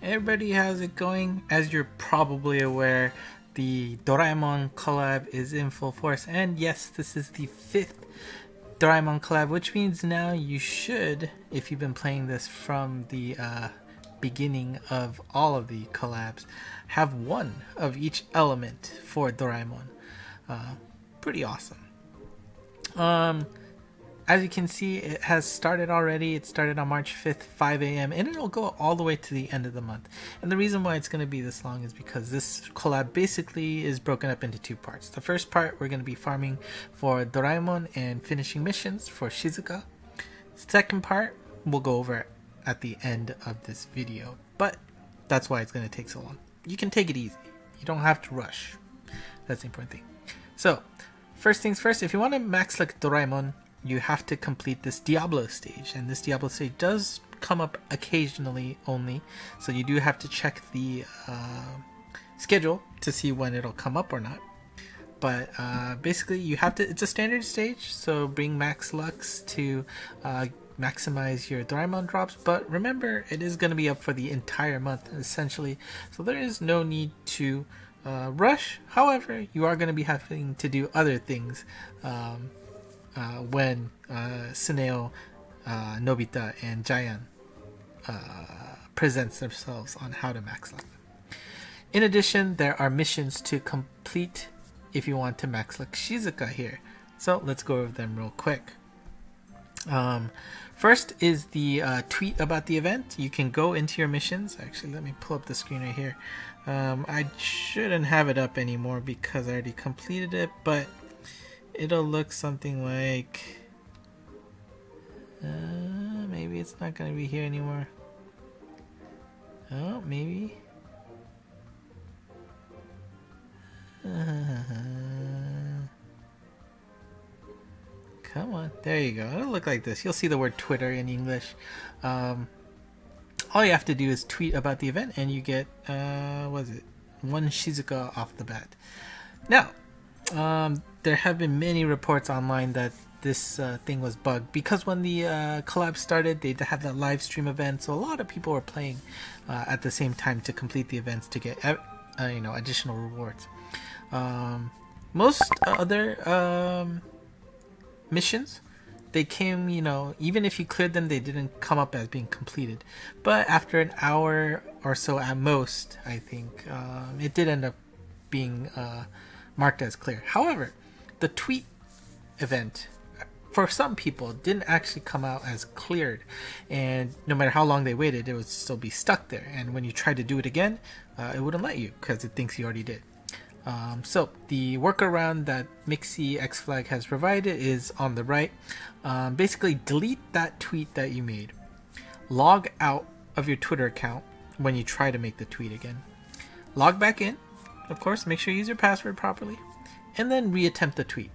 Everybody, how's it going? As you're probably aware, the Doraemon Collab is in full force, and yes, this is the 5th Doraemon Collab, which means now you should, if you've been playing this from the beginning of all of the collabs, have one of each element for Doraemon. Pretty awesome. As you can see, it has started already. It started on March 5th, 5 a.m. and it'll go all the way to the end of the month. And the reason why it's going to be this long is because this collab basically is broken up into 2 parts. The first part, we're going to be farming for Doraemon and finishing missions for Shizuka. Second part, we'll go over at the end of this video. But that's why it's going to take so long. You can take it easy. You don't have to rush. That's the important thing. So, first things first, if you want to max like Doraemon, you have to complete this Diablo stage, and this Diablo stage does come up occasionally only, so you do have to check the schedule to see when it'll come up or not. But basically you have to, it's a standard stage, so bring max lux to maximize your Doraemon drops, but remember it is going to be up for the entire month essentially, so there is no need to rush. However, you are going to be having to do other things when Suneo, Nobita, and Jaean presents themselves on how to max luck. In addition, there are missions to complete if you want to max luck Shizuka here. So let's go over them real quick. First is the tweet about the event. You can go into your missions. Actually, let me pull up the screen right here. I shouldn't have it up anymore because I already completed it, but it'll look something like maybe it's not gonna be here anymore. Oh, maybe. Come on, there you go. It'll look like this. You'll see the word Twitter in English. All you have to do is tweet about the event and you get what is it, 1 Shizuka off the bat. Now there have been many reports online that this thing was bugged because when the collab started, they had that live stream event, so a lot of people were playing at the same time to complete the events to get additional rewards. Most other missions, they came, even if you cleared them, they didn't come up as being completed. But after an hour or so at most, I think, it did end up being marked as clear. However, the tweet event, for some people, didn't actually come out as cleared, and no matter how long they waited, it would still be stuck there, and when you try to do it again, it wouldn't let you because it thinks you already did. So the workaround that Mixi X Flag has provided is on the right. Basically delete that tweet that you made, log out of your Twitter account when you try to make the tweet again, log back in, of course, make sure you use your password properly, and then reattempt the tweet.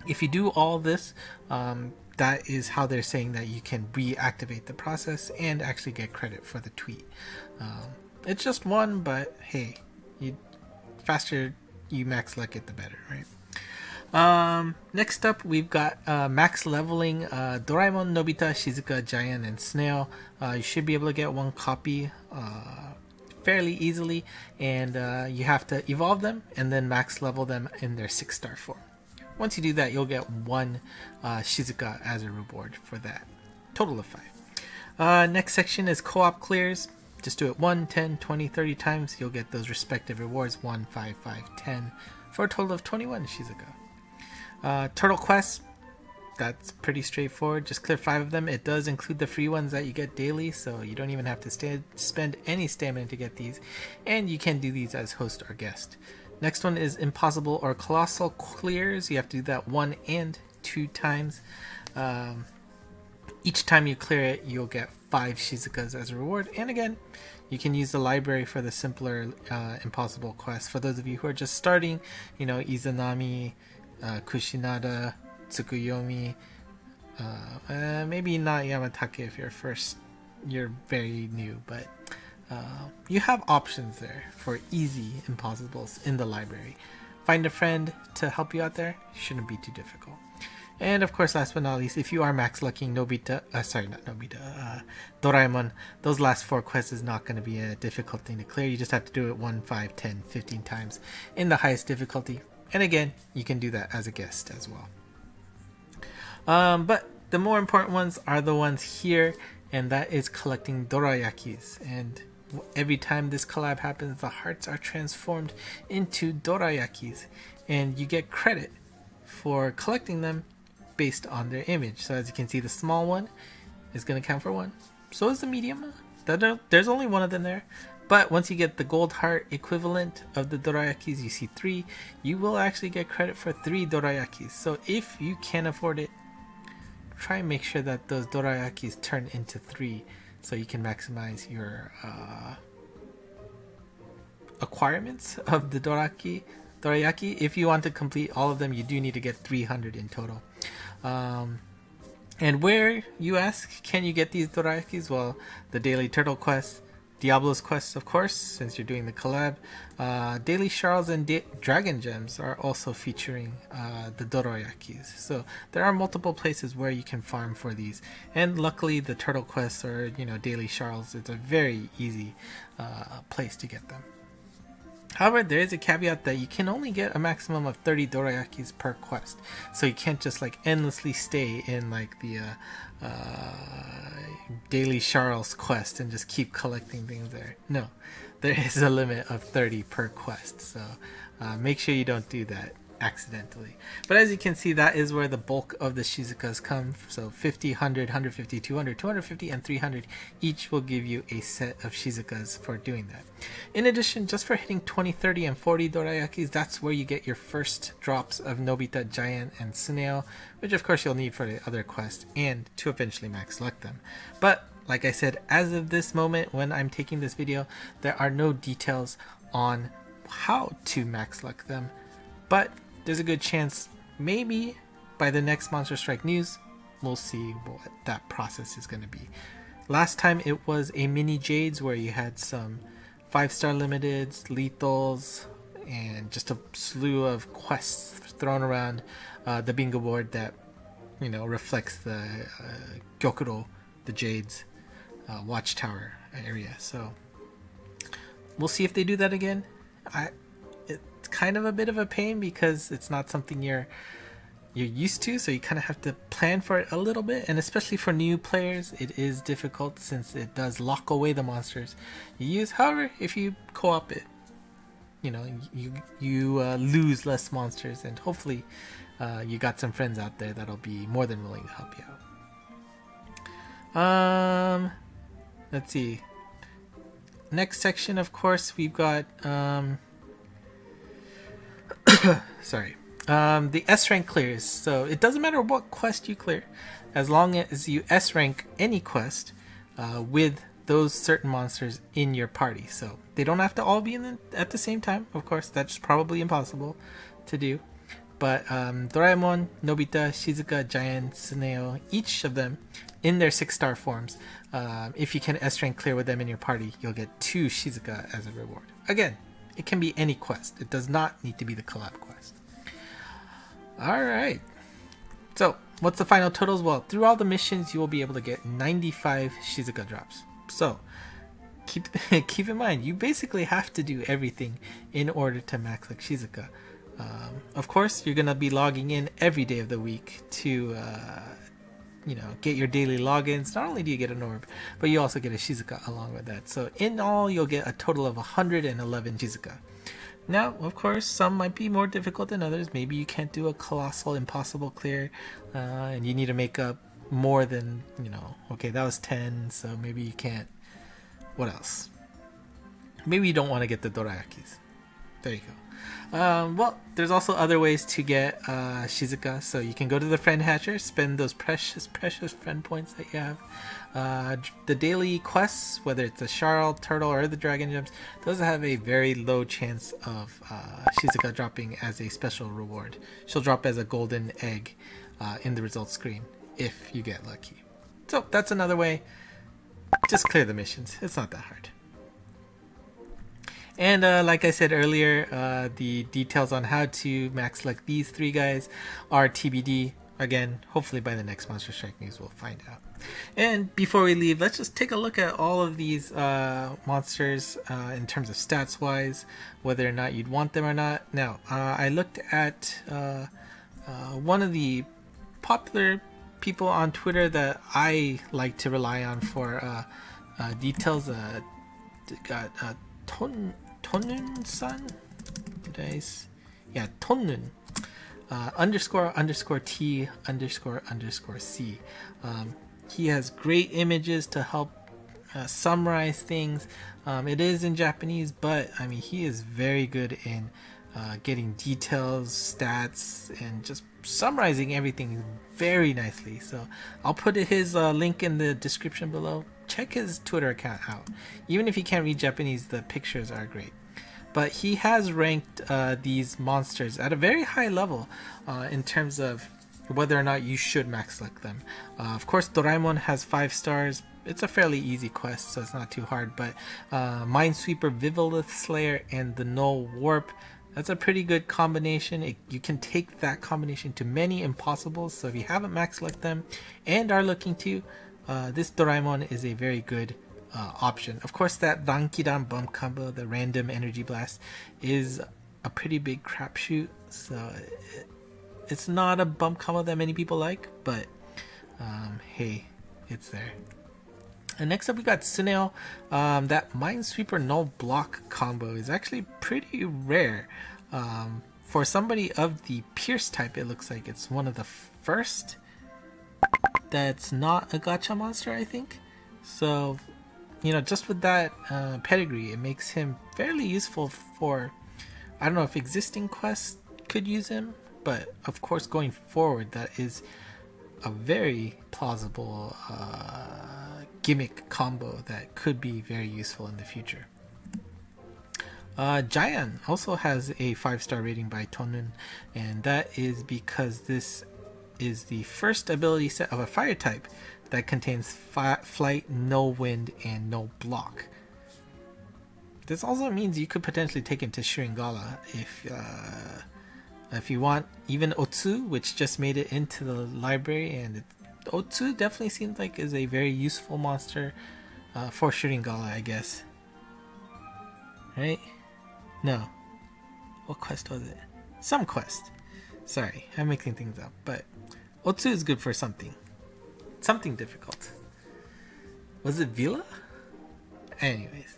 If you do all this, that is how they're saying that you can reactivate the process and actually get credit for the tweet. It's just one, but hey, faster you max luck it, the better, right? Next up, we've got max leveling Doraemon, Nobita, Shizuka, Jaean, and Suneo. You should be able to get 1 copy fairly easily, and you have to evolve them and then max level them in their 6-star form. Once you do that, you'll get 1 Shizuka as a reward for that. Total of 5. Next section is co-op clears. Just do it 1, 10, 20, 30 times. You'll get those respective rewards, 1, 5, 5, 10, for a total of 21 Shizuka. Turtle quests, that's pretty straightforward. Just clear 5 of them. It does include the free ones that you get daily, so you don't even have to spend any stamina to get these. And you can do these as host or guest. Next one is impossible or colossal clears. You have to do that 1 and 2 times. Each time you clear it, you'll get 5 Shizukas as a reward. And again, you can use the library for the simpler impossible quests. For those of you who are just starting, Izanami, Kushinada, Tsukuyomi, maybe not Yamatake if you're very new, but you have options there for easy impossibles in the library. Find a friend to help you out there. Shouldn't be too difficult. And of course, last but not least, if you are max lucking Nobita, Doraemon, those last 4 quests is not going to be a difficult thing to clear. You just have to do it 1, 5, 10, 15 times in the highest difficulty. And again, you can do that as a guest as well. But the more important ones are the ones here, and that is collecting Dorayakis. And every time this collab happens, the hearts are transformed into Dorayakis, and you get credit for collecting them based on their image. So as you can see, the small one is going to count for 1. So is the medium. There's only 1 of them there. But once you get the gold heart equivalent of the Dorayakis, you see 3. You will actually get credit for 3 Dorayakis. So if you can afford it, try and make sure that those Dorayakis turn into 3, so you can maximize your acquirements of the Dorayaki. If you want to complete all of them, you do need to get 300 in total. And where, you ask, can you get these Dorayakis? Well, the daily turtle quest, Diablo's quest, of course, since you're doing the collab. Daily Sharls and Dragon Gems are also featuring the Dorayakis. So there are multiple places where you can farm for these. And luckily, the turtle quests or daily Sharls, it's a very easy place to get them. However, there is a caveat that you can only get a maximum of 30 Dorayakis per quest. So you can't just like endlessly stay in like the Daily Sharls quest and just keep collecting things there. No, there is a limit of 30 per quest. So make sure you don't do that accidentally. But as you can see, that is where the bulk of the Shizukas come. So 50, 100, 150, 200, 250, and 300 each will give you a set of Shizukas for doing that. In addition, just for hitting 20, 30, and 40 Dorayakis, that's where you get your first drops of Nobita, Jaean, and Suneo, which of course you'll need for the other quests and to eventually max luck them. But like I said, as of this moment when I'm taking this video, there are no details on how to max luck them, but there's a good chance maybe by the next Monster Strike news we'll see what that process is going to be. Last time it was a mini Jades where you had some 5-star limiteds, lethals, and just a slew of quests thrown around the bingo board that reflects the Gyokuro, the Jades watchtower area. So we'll see if they do that again. It's kind of a bit of a pain because it's not something you're used to, so you kind of have to plan for it a little bit, and especially for new players it is difficult since it does lock away the monsters you use. However, if you co-op it, you lose less monsters, and hopefully you got some friends out there that'll be more than willing to help you out. Let's see, next section, of course, we've got sorry, the S rank clears. So it doesn't matter what quest you clear, as long as you S rank any quest with those certain monsters in your party. So they don't have to all be at the same time, of course, that's probably impossible to do. But Doraemon, Nobita, Shizuka, Jaean, Suneo, each of them in their 6-star forms, if you can S rank clear with them in your party, you'll get 2 Shizuka as a reward. Again, it can be any quest. It does not need to be the collab quest. Alright. So, what's the final totals? Well, through all the missions, you will be able to get 95 Shizuka drops. So, keep in mind, you basically have to do everything in order to max like Shizuka. Of course, you're going to be logging in every day of the week to get your daily logins. Not only do you get an orb, but you also get a Shizuka along with that. So in all, you'll get a total of 111 Shizuka. Now, of course, some might be more difficult than others. Maybe you can't do a colossal impossible clear, and you need to make up more than, okay, that was 10, so maybe you can't. What else? Maybe you don't want to get the Dorayakis. There you go. Well, there's also other ways to get Shizuka. So you can go to the friend hatcher, spend those precious friend points that you have. The daily quests, whether it's the Sharl, Turtle, or the Dragon Gems, those have a very low chance of Shizuka dropping as a special reward. She'll drop as a golden egg in the results screen if you get lucky. So that's another way. Just clear the missions. It's not that hard. And like I said earlier, the details on how to max like these 3 guys are TBD. again, hopefully by the next Monster Strike news we'll find out. And before we leave, let's just take a look at all of these monsters in terms of stats wise, whether or not you'd want them or not. Now, I looked at one of the popular people on Twitter that I like to rely on for details. Got Tonun-san? Tonun. __T__C. He has great images to help summarize things. It is in Japanese, but I mean, he is very good in getting details, stats, and just summarizing everything very nicely. So I'll put his link in the description below. Check his Twitter account out. Even if you can't read Japanese, the pictures are great. But he has ranked these monsters at a very high level in terms of whether or not you should max select them. Of course, Doraemon has 5 stars. It's a fairly easy quest, so it's not too hard. But Minesweeper, Vivilith Slayer, and the Null Warp, that's a pretty good combination. You can take that combination to many impossibles. So if you haven't max select them and are looking to, this Doraemon is a very good option. Of course, that Rankidan bump combo, the random energy blast, is a pretty big crapshoot. So it's not a bump combo that many people like, but hey, it's there. And next up we got Suneo. That Minesweeper no block combo is actually pretty rare. For somebody of the Pierce type, it looks like it's one of the first that's not a gacha monster, I think. So, you know, just with that pedigree, it makes him fairly useful for, I don't know if existing quests could use him, but of course going forward, that is a very plausible gimmick combo that could be very useful in the future. Jaean also has a 5-star rating by Tonun, and that is because this is the first ability set of a fire type that contains flight, no wind, and no block. This also means you could potentially take him to Shiringala if you want. Even Otsu, which just made it into the library, and Otsu definitely seems like is a very useful monster for Shiringala, I guess. Right? No. What quest was it? Some quest. Sorry, I'm mixing things up. But Otsu is good for something. Something difficult. Was it Vila? Anyways.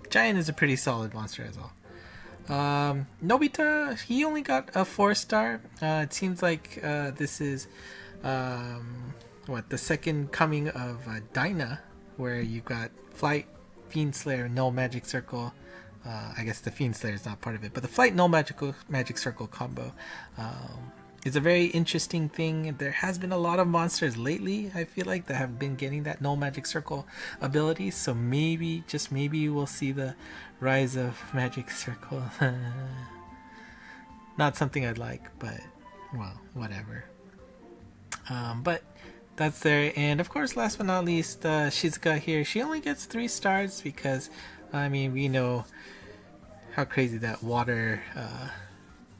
Jaean is a pretty solid monster as well. Nobita, he only got a 4-star. It seems like this is the second coming of Dyna, where you've got Flight, Fiend Slayer, no Magic Circle. I guess the Fiend Slayer is not part of it, but the Flight, no Magic Circle combo is a very interesting thing. There has been a lot of monsters lately, I feel like, that have been getting that no Magic Circle ability, so maybe, just maybe, we'll see the rise of Magic Circle. Not something I'd like, but, well, whatever. But that's there. And of course, last but not least, Shizuka here, she only gets 3 stars because, I mean, we know how crazy that water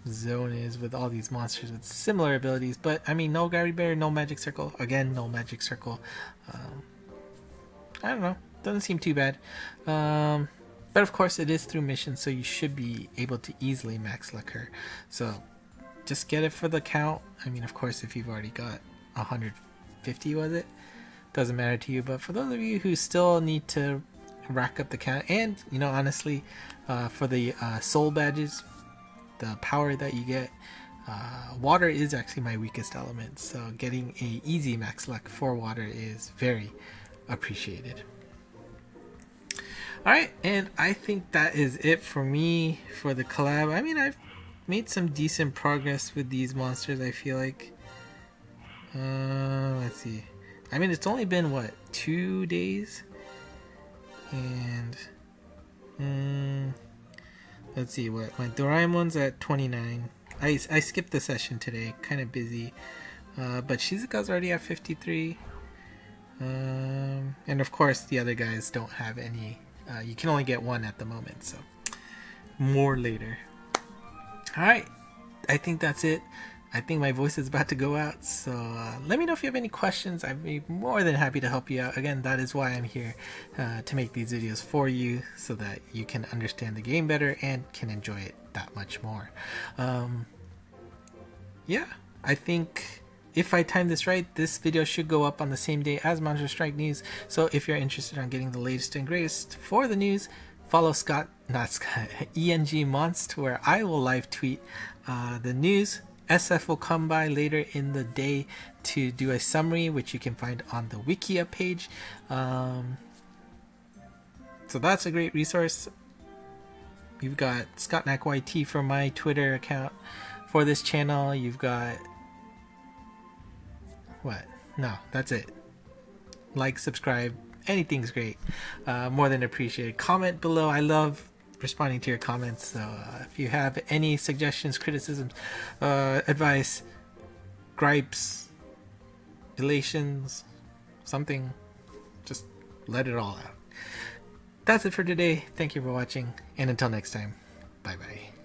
zone is with all these monsters with similar abilities. But I mean, no Gary Bear, no Magic Circle. Again, no Magic Circle. I don't know, doesn't seem too bad. But of course, it is through missions, so you should be able to easily max luck her. So just get it for the count. I mean, of course, if you've already got 150, was it? Doesn't matter to you. But for those of you who still need to rack up the count, and you know, honestly, for the soul badges, the power that you get, water is actually my weakest element, so getting a easy max luck for water is very appreciated. Alright, and I think that is it for me for the collab. I mean, I've made some decent progress with these monsters, I feel like. Let's see. I mean, it's only been, what, 2 days? And let's see, what, my Doraemon's at 29. I skipped the session today, kind of busy. But Shizuka's already at 53. And of course, the other guys don't have any. You can only get 1 at the moment, so more later. Alright, I think that's it. I think my voice is about to go out, so let me know if you have any questions. I'd be more than happy to help you out. Again, that is why I'm here, to make these videos for you, so that you can understand the game better and can enjoy it that much more. Yeah, I think if I time this right, this video should go up on the same day as Monster Strike news. So if you're interested in getting the latest and greatest for the news, follow ENG Monst, where I will live tweet the news. SF will come by later in the day to do a summary, which you can find on the Wikia page. So that's a great resource. You've got ScottNackYT for my Twitter account for this channel. You've got what? No, that's it. Like, subscribe, anything's great. More than appreciated. Comment below. I love responding to your comments, so if you have any suggestions, criticisms, advice, gripes, elations, something, just let it all out. That's it for today. Thank you for watching, and until next time, bye bye.